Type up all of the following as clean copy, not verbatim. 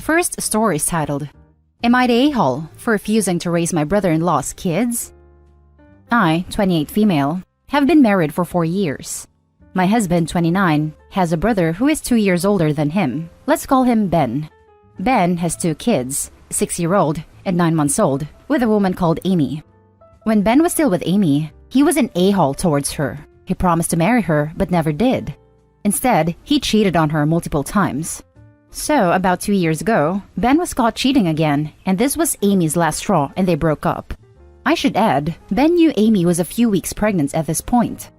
First story is titled, Am I the a-hole for refusing to raise my brother-in-law's kids? I, 28 female, have been married for 4 years. My husband, 29, has a brother who is 2 years older than him. Let's call him Ben. Ben has 2 kids, 6-year-old and 9 months old, with a woman called Amy. When Ben was still with Amy, he was an a-hole towards her. He promised to marry her but never did. Instead, he cheated on her multiple times. So, about 2 years ago, Ben was caught cheating again, and this was Amy's last straw and they broke up. I should add, Ben knew Amy was a few weeks pregnant at this point.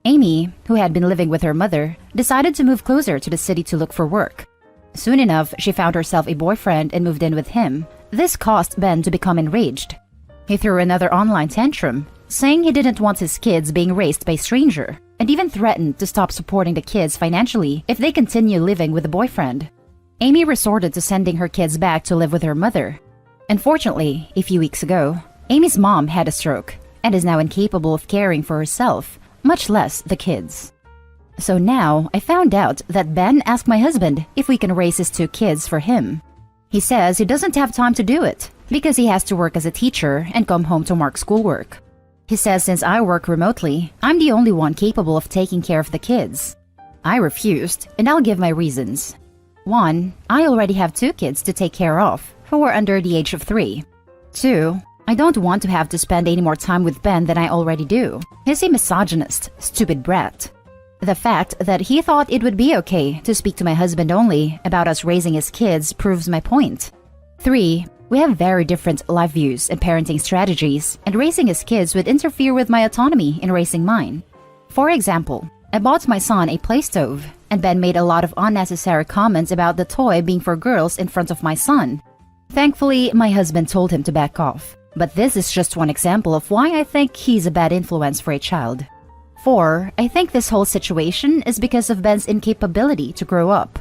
Amy, who had been living with her mother, decided to move closer to the city to look for work. Soon enough, she found herself a boyfriend and moved in with him. This caused Ben to become enraged. He threw another online tantrum, saying he didn't want his kids being raised by a stranger, and even threatened to stop supporting the kids financially if they continue living with the boyfriend. Amy resorted to sending her kids back to live with her mother. Unfortunately, a few weeks ago, Amy's mom had a stroke and is now incapable of caring for herself, much less the kids. So now, I found out that Ben asked my husband if we can raise his 2 kids for him. He says he doesn't have time to do it because he has to work as a teacher and come home to mark schoolwork. He says since I work remotely, I'm the only one capable of taking care of the kids. I refused, and I'll give my reasons. 1. I already have 2 kids to take care of, who are under the age of 3. 2. I don't want to have to spend any more time with Ben than I already do. He's a misogynist, stupid brat. The fact that he thought it would be okay to speak to my husband only about us raising his kids proves my point. 3. We have very different life views and parenting strategies, and raising his kids would interfere with my autonomy in raising mine. For example, I bought my son a play stove, and Ben made a lot of unnecessary comments about the toy being for girls in front of my son. Thankfully, my husband told him to back off, but this is just one example of why I think he's a bad influence for a child. 4. I think this whole situation is because of Ben's incapability to grow up.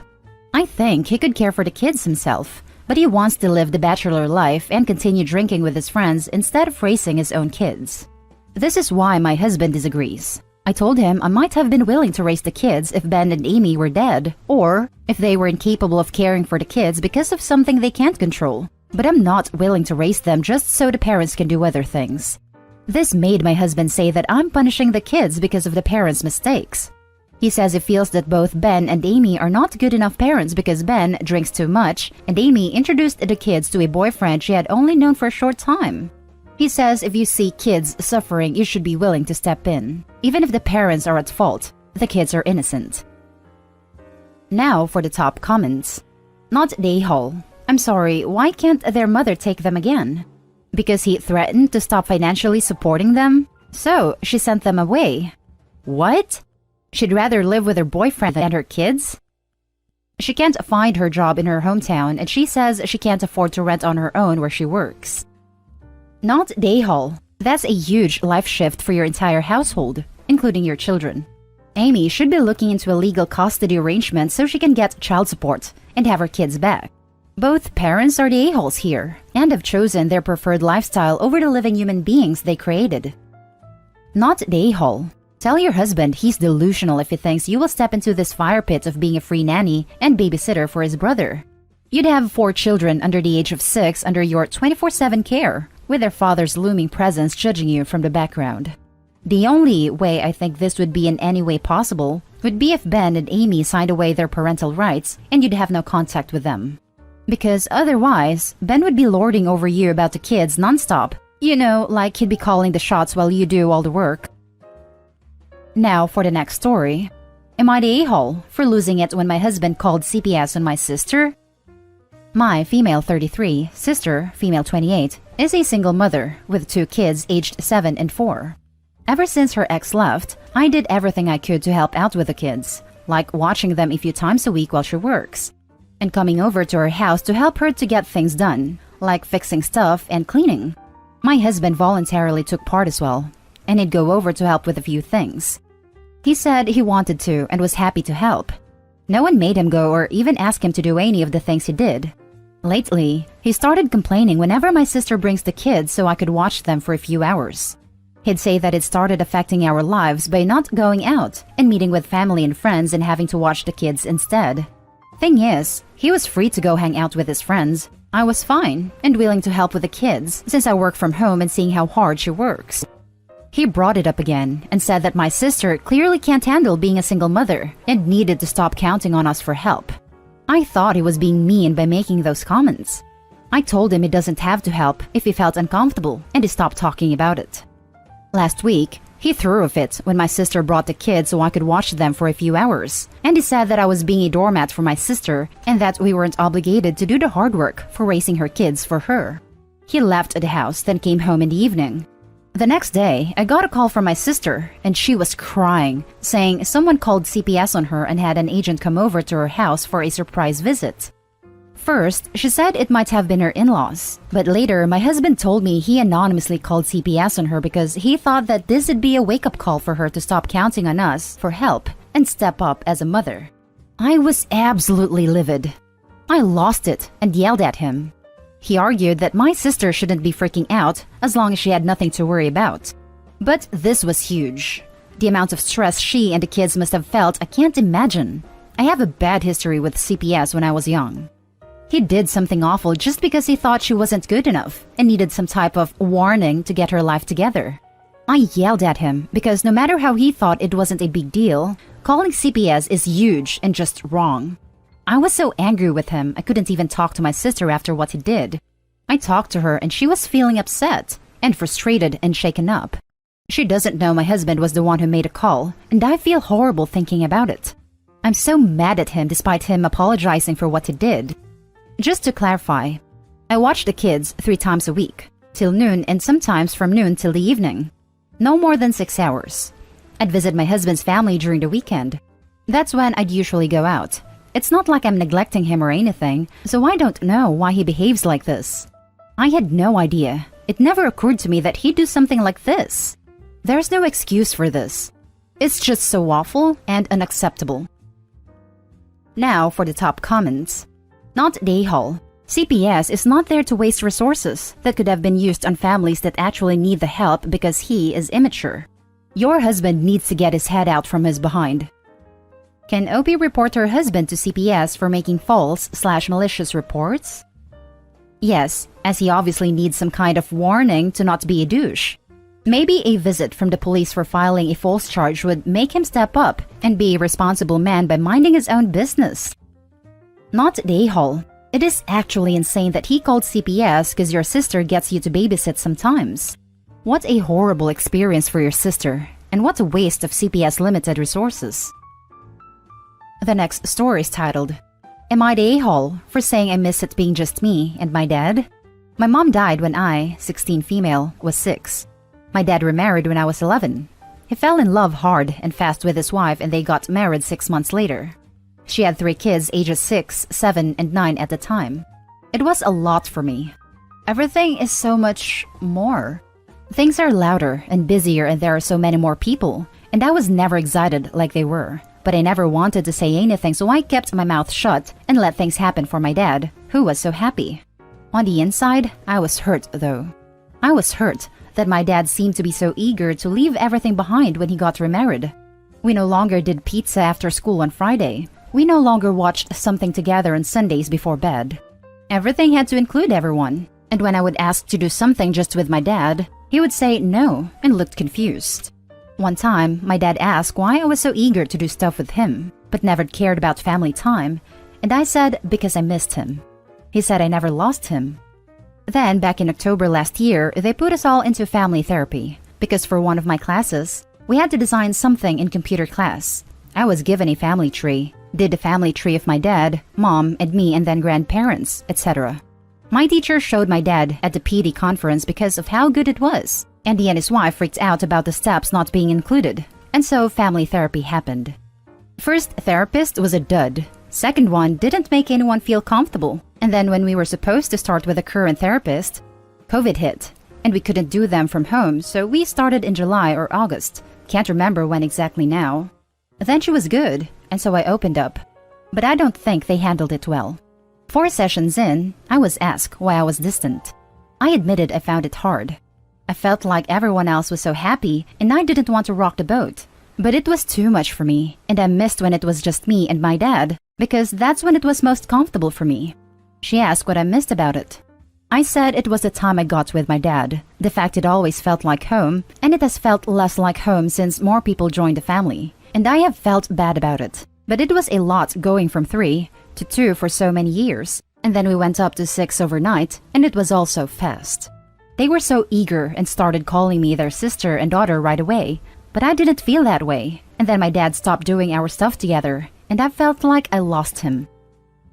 I think he could care for the kids himself, but he wants to live the bachelor life and continue drinking with his friends instead of raising his own kids. This is why my husband disagrees. I told him I might have been willing to raise the kids if Ben and Amy were dead, or if they were incapable of caring for the kids because of something they can't control. But I'm not willing to raise them just so the parents can do other things. This made my husband say that I'm punishing the kids because of the parents' mistakes. He says he feels that both Ben and Amy are not good enough parents because Ben drinks too much, and Amy introduced the kids to a boyfriend she had only known for a short time. He says if you see kids suffering, you should be willing to step in. Even if the parents are at fault, the kids are innocent. Now for the top comments. Not the a-hole. I'm sorry, why can't their mother take them again? Because he threatened to stop financially supporting them? So, she sent them away. What? She'd rather live with her boyfriend than her kids? She can't find her job in her hometown, and she says she can't afford to rent on her own where she works. Not the a-hole. That's a huge life shift for your entire household, including your children. Amy should be looking into a legal custody arrangement so she can get child support and have her kids back. Both parents are the a-holes here and have chosen their preferred lifestyle over the living human beings they created. Not the a-hole. Tell your husband he's delusional if he thinks you will step into this fire pit of being a free nanny and babysitter for his brother. You'd have 4 children under the age of 6 under your 24/7 care, with their father's looming presence judging you from the background. The only way I think this would be in any way possible would be if Ben and Amy signed away their parental rights and you'd have no contact with them. Because otherwise, Ben would be lording over you about the kids nonstop. You know, like he'd be calling the shots while you do all the work. Now for the next story. Am I the a-hole for losing it when my husband called CPS on my sister? My female 33, sister, female 28, is a single mother with 2 kids aged 7 and 4. Ever since her ex left, I did everything I could to help out with the kids, like watching them a few times a week while she works, and coming over to her house to help her to get things done, like fixing stuff and cleaning. My husband voluntarily took part as well, and he'd go over to help with a few things. He said he wanted to and was happy to help. No one made him go or even ask him to do any of the things he did. Lately, he started complaining whenever my sister brings the kids so I could watch them for a few hours. He'd say that it started affecting our lives by not going out and meeting with family and friends and having to watch the kids instead. Thing is, he was free to go hang out with his friends. I was fine and willing to help with the kids since I work from home and seeing how hard she works. He brought it up again and said that my sister clearly can't handle being a single mother and needed to stop counting on us for help. I thought he was being mean by making those comments. I told him he doesn't have to help if he felt uncomfortable, and he stopped talking about it. Last week, he threw a fit when my sister brought the kids so I could watch them for a few hours, and he said that I was being a doormat for my sister and that we weren't obligated to do the hard work for raising her kids for her. He left the house, then came home in the evening. The next day, I got a call from my sister, and she was crying, saying someone called CPS on her and had an agent come over to her house for a surprise visit. First, she said it might have been her in-laws, but later my husband told me he anonymously called CPS on her because he thought that this would be a wake-up call for her to stop counting on us for help and step up as a mother. I was absolutely livid. I lost it and yelled at him. He argued that my sister shouldn't be freaking out as long as she had nothing to worry about. But this was huge. The amount of stress she and the kids must have felt, I can't imagine. I have a bad history with CPS when I was young. He did something awful just because he thought she wasn't good enough and needed some type of warning to get her life together. I yelled at him because no matter how he thought it wasn't a big deal, calling CPS is huge and just wrong. I was so angry with him I couldn't even talk to my sister after what he did. I talked to her and she was feeling upset and frustrated and shaken up. She doesn't know my husband was the one who made a call, and I feel horrible thinking about it. I'm so mad at him despite him apologizing for what he did. Just to clarify, I watch the kids 3 times a week, till noon and sometimes from noon till the evening. No more than 6 hours. I'd visit my husband's family during the weekend. That's when I'd usually go out. It's not like I'm neglecting him or anything, so I don't know why he behaves like this. I had no idea. It never occurred to me that he'd do something like this. There's no excuse for this. It's just so awful and unacceptable. Now for the top comments. Not the a-hole. CPS is not there to waste resources that could have been used on families that actually need the help because he is immature. Your husband needs to get his head out from his behind. Can OP report her husband to CPS for making false/malicious reports? Yes, as he obviously needs some kind of warning to not be a douche. Maybe a visit from the police for filing a false charge would make him step up and be a responsible man by minding his own business. Not the a-hole. It is actually insane that he called CPS because your sister gets you to babysit sometimes. What a horrible experience for your sister, and what a waste of CPS limited resources. The next story is titled, Am I the a-hole for saying I miss it being just me and my dad? My mom died when I, 16 female, was 6. My dad remarried when I was 11. He fell in love hard and fast with his wife and they got married 6 months later. She had 3 kids ages 6, 7, and 9 at the time. It was a lot for me. Everything is so much more. Things are louder and busier and there are so many more people, and I was never excited like they were. But I never wanted to say anything, so I kept my mouth shut and let things happen for my dad, who was so happy. On the inside, I was hurt though. I was hurt that my dad seemed to be so eager to leave everything behind when he got remarried. We no longer did pizza after school on Friday. We no longer watched something together on Sundays before bed. Everything had to include everyone, and when I would ask to do something just with my dad, he would say no and looked confused. One time, my dad asked why I was so eager to do stuff with him, but never cared about family time, and I said because I missed him. He said I never lost him. Then, back in October last year, they put us all into family therapy, because for one of my classes, we had to design something in computer class. I was given a family tree, did the family tree of my dad, mom, and me, and then grandparents, etc. My teacher showed my dad at the PD conference because of how good it was, and he and his wife freaked out about the steps not being included, and so family therapy happened. First therapist was a dud. Second one didn't make anyone feel comfortable, and then when we were supposed to start with a current therapist, COVID hit, and we couldn't do them from home, so we started in July or August. Can't remember when exactly now. Then she was good, and so I opened up. But I don't think they handled it well. 4 sessions in, I was asked why I was distant. I admitted I found it hard. I felt like everyone else was so happy, and I didn't want to rock the boat. But it was too much for me, and I missed when it was just me and my dad, because that's when it was most comfortable for me. She asked what I missed about it. I said it was the time I got with my dad, the fact it always felt like home, and it has felt less like home since more people joined the family, and I have felt bad about it. But it was a lot going from 3 to 2 for so many years, and then we went up to 6 overnight, and it was all so fast. They were so eager and started calling me their sister and daughter right away, but I didn't feel that way, and then my dad stopped doing our stuff together, and I felt like I lost him.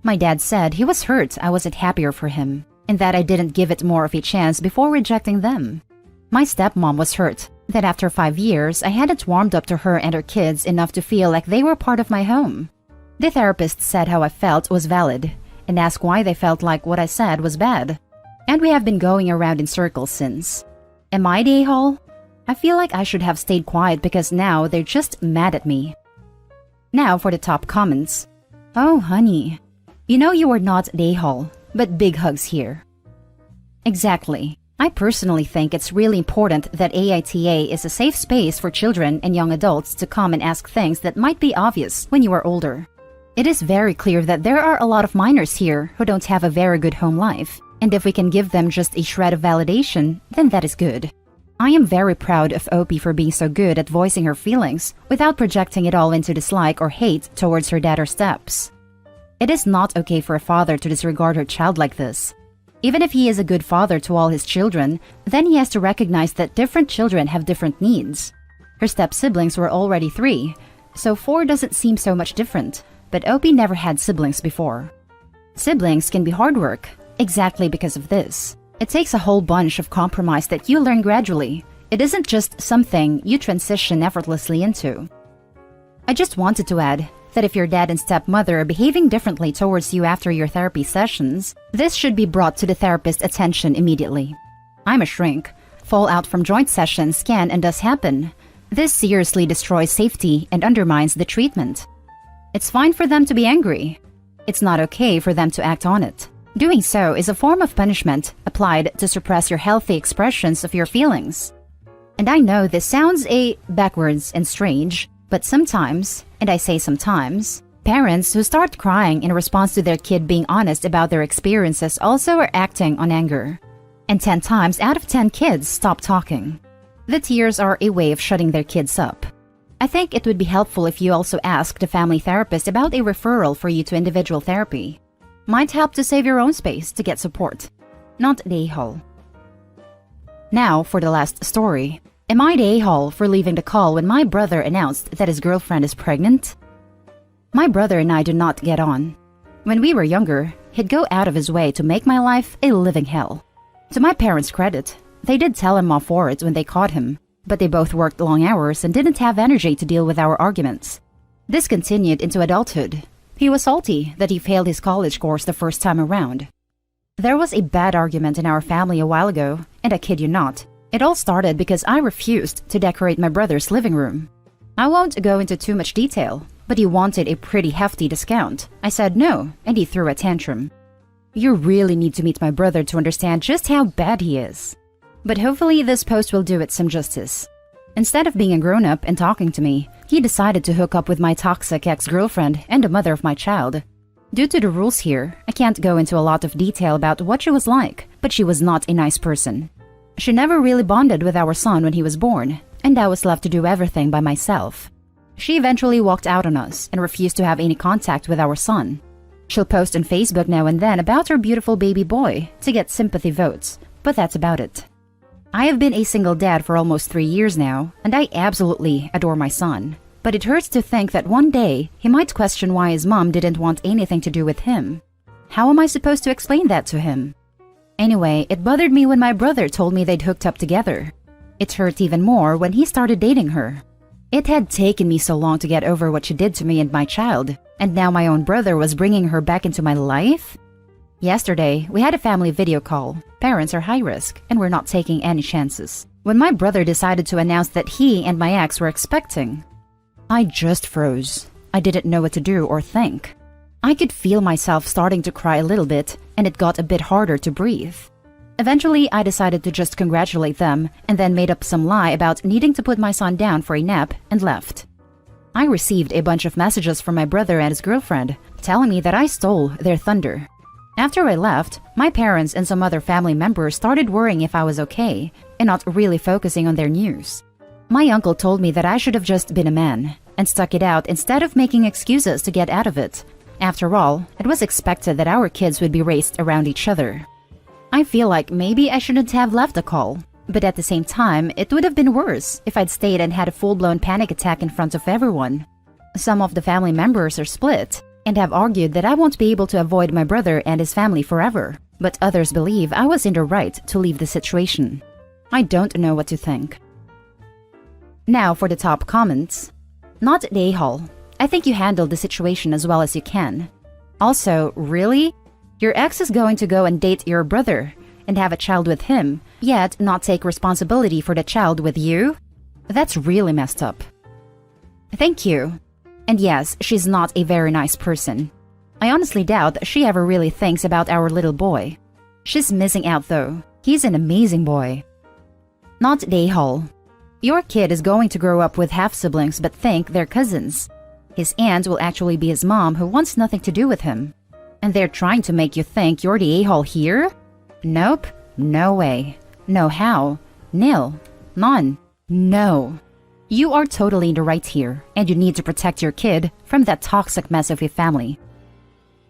My dad said he was hurt I wasn't happier for him, and that I didn't give it more of a chance before rejecting them. My stepmom was hurt that after 5 years I hadn't warmed up to her and her kids enough to feel like they were part of my home. The therapist said how I felt was valid, and asked why they felt like what I said was bad. And we have been going around in circles since. Am I the a-hole? I feel like I should have stayed quiet because now they're just mad at me. Now for the top comments. Oh honey, you know you are not the a-hole, but big hugs here. Exactly. I personally think it's really important that AITA is a safe space for children and young adults to come and ask things that might be obvious when you are older. It is very clear that there are a lot of minors here who don't have a very good home life, and if we can give them just a shred of validation, then that is good. I am very proud of Opie for being so good at voicing her feelings without projecting it all into dislike or hate towards her dad or steps. It is not okay for a father to disregard her child like this. Even if he is a good father to all his children, then he has to recognize that different children have different needs. Her step-siblings were already 3, so 4 doesn't seem so much different, but Opie never had siblings before. Siblings can be hard work, exactly because of this. It takes a whole bunch of compromise that you learn gradually. It isn't just something you transition effortlessly into. I just wanted to add that if your dad and stepmother are behaving differently towards you after your therapy sessions, this should be brought to the therapist's attention immediately. I'm a shrink. Fallout from joint sessions can and does happen. This seriously destroys safety and undermines the treatment. It's fine for them to be angry. It's not okay for them to act on it. Doing so is a form of punishment applied to suppress your healthy expressions of your feelings. And I know this sounds backwards and strange, but sometimes, and I say sometimes, parents who start crying in response to their kid being honest about their experiences also are acting on anger. And 10 times out of 10 kids stop talking. The tears are a way of shutting their kids up. I think it would be helpful if you also ask the family therapist about a referral for you to individual therapy. Might help to save your own space to get support. Not the a-hole. Now for the last story. Am I the a-hole for leaving the call when my brother announced that his girlfriend is pregnant? My brother and I do not get on. When we were younger, he'd go out of his way to make my life a living hell. To my parents' credit, they did tell him off for it when they caught him, but they both worked long hours and didn't have energy to deal with our arguments. This continued into adulthood. He was salty that he failed his college course the first time around. There was a bad argument in our family a while ago, and I kid you not, it all started because I refused to decorate my brother's living room. I won't go into too much detail, but he wanted a pretty hefty discount. I said no, and he threw a tantrum. You really need to meet my brother to understand just how bad he is. But hopefully this post will do it some justice. Instead of being a grown-up and talking to me, he decided to hook up with my toxic ex-girlfriend and the mother of my child. Due to the rules here, I can't go into a lot of detail about what she was like, but she was not a nice person. She never really bonded with our son when he was born, and I was left to do everything by myself. She eventually walked out on us and refused to have any contact with our son. She'll post on Facebook now and then about her beautiful baby boy to get sympathy votes, but that's about it. I have been a single dad for almost 3 years now, and I absolutely adore my son. But it hurts to think that one day he might question why his mom didn't want anything to do with him. How am I supposed to explain that to him? Anyway, it bothered me when my brother told me they'd hooked up together. It hurt even more when he started dating her. It had taken me so long to get over what she did to me and my child, and now my own brother was bringing her back into my life? Yesterday, we had a family video call. Parents are high risk, and we're not taking any chances. When my brother decided to announce that he and my ex were expecting, I just froze. I didn't know what to do or think. I could feel myself starting to cry a little bit, and it got a bit harder to breathe. Eventually, I decided to just congratulate them, and then made up some lie about needing to put my son down for a nap and left. I received a bunch of messages from my brother and his girlfriend, telling me that I stole their thunder. After I left, my parents and some other family members started worrying if I was okay and not really focusing on their news. My uncle told me that I should have just been a man and stuck it out instead of making excuses to get out of it. After all, it was expected that our kids would be raised around each other. I feel like maybe I shouldn't have left the call, but at the same time, it would have been worse if I'd stayed and had a full-blown panic attack in front of everyone. Some of the family members are split and have argued that I won't be able to avoid my brother and his family forever, but others believe I was in the right to leave the situation. I don't know what to think. Now for the top comments. Not the a-hole. I think you handled the situation as well as you can. Also, really? Your ex is going to go and date your brother and have a child with him, yet not take responsibility for the child with you? That's really messed up. Thank you. And yes, she's not a very nice person. I honestly doubt she ever really thinks about our little boy. She's missing out though. He's an amazing boy. Not the a-hole. Your kid is going to grow up with half-siblings but think they're cousins. His aunt will actually be his mom who wants nothing to do with him. And they're trying to make you think you're the a-hole here? Nope. No way. No how. Nil. None. No. You are totally in the right here, and you need to protect your kid from that toxic mess of your family.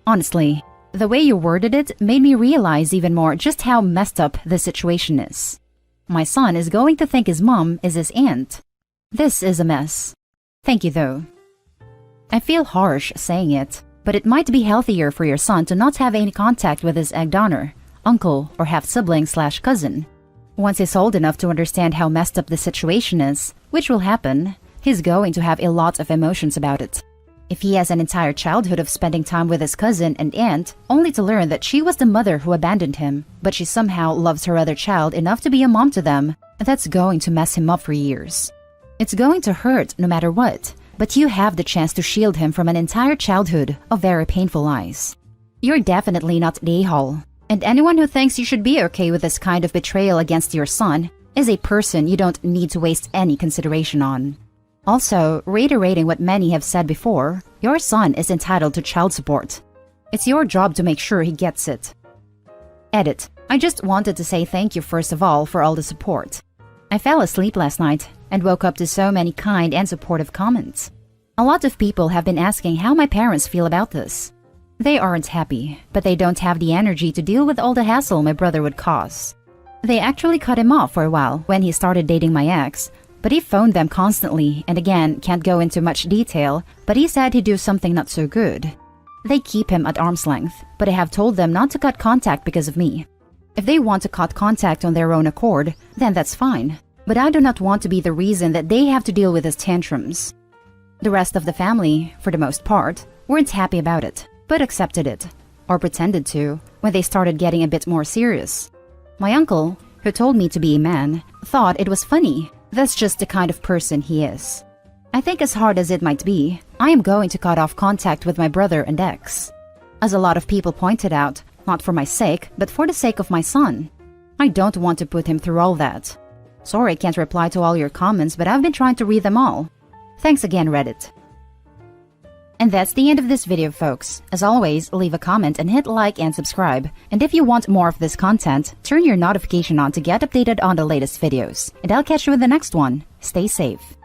Honestly, the way you worded it made me realize even more just how messed up the situation is. My son is going to think his mom is his aunt. This is a mess. Thank you though. I feel harsh saying it, but it might be healthier for your son to not have any contact with his egg donor, uncle, or half-sibling/cousin. Once he's old enough to understand how messed up the situation is, which will happen, he's going to have a lot of emotions about it. If he has an entire childhood of spending time with his cousin and aunt, only to learn that she was the mother who abandoned him, but she somehow loves her other child enough to be a mom to them, that's going to mess him up for years. It's going to hurt no matter what, but you have the chance to shield him from an entire childhood of very painful lies. You're definitely not the a-hole, and anyone who thinks you should be okay with this kind of betrayal against your son is a person you don't need to waste any consideration on. Also, reiterating what many have said before, your son is entitled to child support. It's your job to make sure he gets it. Edit. I just wanted to say thank you first of all for all the support. I fell asleep last night and woke up to so many kind and supportive comments. A lot of people have been asking how my parents feel about this. They aren't happy, but they don't have the energy to deal with all the hassle my brother would cause. They actually cut him off for a while when he started dating my ex, but he phoned them constantly and again can't go into much detail, but he said he'd do something not so good. They keep him at arm's length, but I have told them not to cut contact because of me. If they want to cut contact on their own accord, then that's fine, but I do not want to be the reason that they have to deal with his tantrums. The rest of the family, for the most part, weren't happy about it, but accepted it, or pretended to, when they started getting a bit more serious. My uncle, who told me to be a man, thought it was funny. That's just the kind of person he is. I think as hard as it might be, I am going to cut off contact with my brother and ex. As a lot of people pointed out, not for my sake, but for the sake of my son. I don't want to put him through all that. Sorry I can't reply to all your comments, but I've been trying to read them all. Thanks again, Reddit. And that's the end of this video, folks. As always, leave a comment and hit like and subscribe. And if you want more of this content, turn your notification on to get updated on the latest videos. And I'll catch you in the next one. Stay safe.